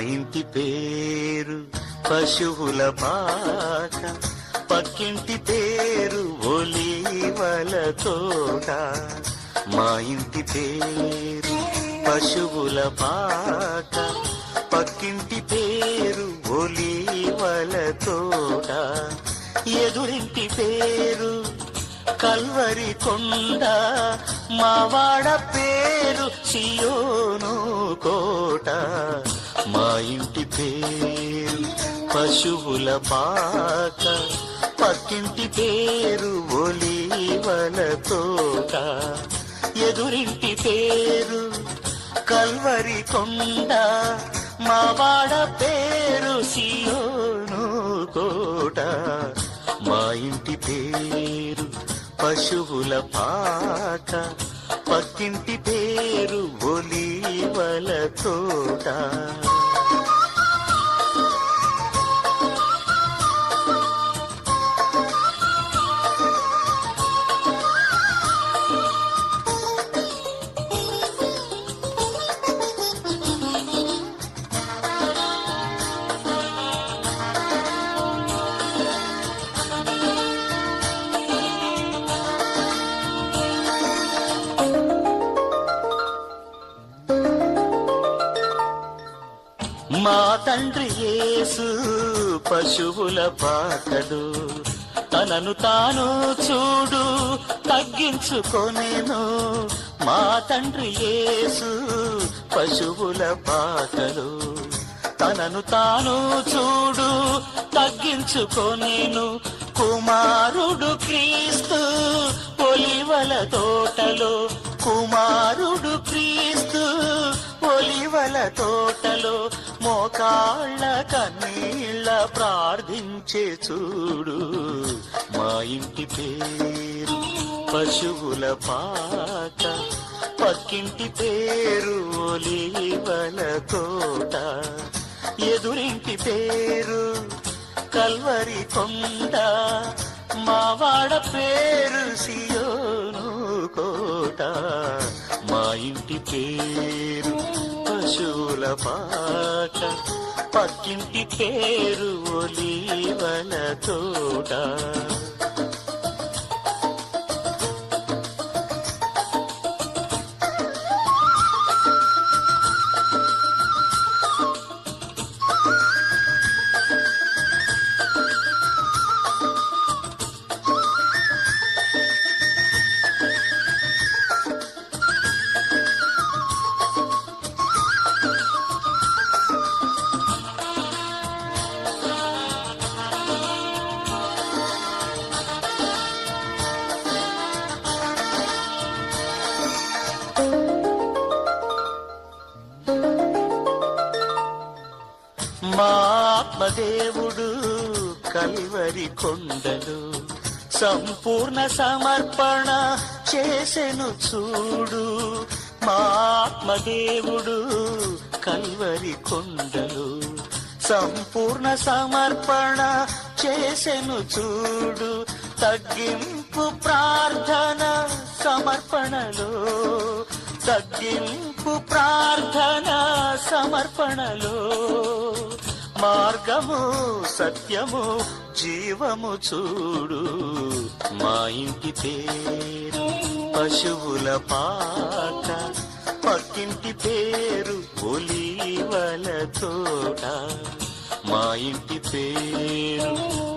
ఇంటి పేరు పశువుల పాక, పక్కింటి పేరు ఒలీవల తోట. మా ఇంటి పేరు పశువుల పాక, పక్కింటి పేరు ఒలీవల తోట. ఎదురింటి పేరు కల్వరి కొండ, మావాడ పేరు సియోను కోట. మా ఇంటి పేరు పశువుల పాక, పక్కింటి పేరు ఒలీవల తోట. ఎదురింటి పేరు కల్వరి కొండ, మావాడ పేరు సియోను కోట. మా ఇంటి పేరు పశువుల పాక, పక్కింటి పేరు ఒలీవల తోట. మా తండ్రి యేసు పశువుల పాకలు, తనను తాను చూడు తగ్గించుకొనెను. మా తండ్రి యేసు పశువుల పాకలు, తనను తాను చూడు తగ్గించుకొనెను. కుమారుడు క్రీస్తు ఒలీవల తోటలో, కుమారుడు క్రీస్తు ఒలీవల తోటలో. మోకాళ్ళ కన్నీళ్ళ ప్రార్థించే చూడు. మా ఇంటి పేరు పశువుల పాక, పక్కింటి పేరు ఒలీవల తోట. ఎదురింటి పేరు కల్వరి కొండ, మావాడ పేరు సియోను కోట. మా ఇంటి పేరు పశువుల పాక, పక్కింటి పేరు ఒలీవల తోట. మా ఆత్మదేవుడు కల్వరి కొండలు సంపూర్ణ సమర్పణ చేసెను చూడు. మా ఆత్మదేవుడు కల్వరి కొండలు సంపూర్ణ సమర్పణ చేసెను చూడు. తగ్గింపు ప్రార్థన సమర్పణలో, తగ్గింపు ప్రార్థన సమర్పణలో. మార్గము సత్యము జీవము చూడు. మా ఇంటి పేరు పశువుల పాక, పక్కింటి పేరు ఒలీవల తోట. మా ఇంటి పేరు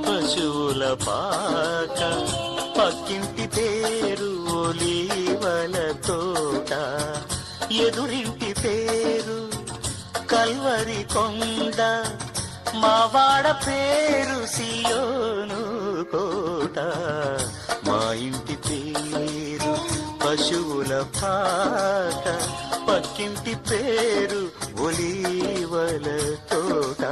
పశువుల పాక, పక్కింటి పేరు ఒలీవల తోట. ఎదురింటి పేరు కల్వరి కొండ, మావాడ పేరు సియోను కోట. మా ఇంటి పేరు పశువుల పాక, పక్కింటి పేరు ఒలీవల తోట.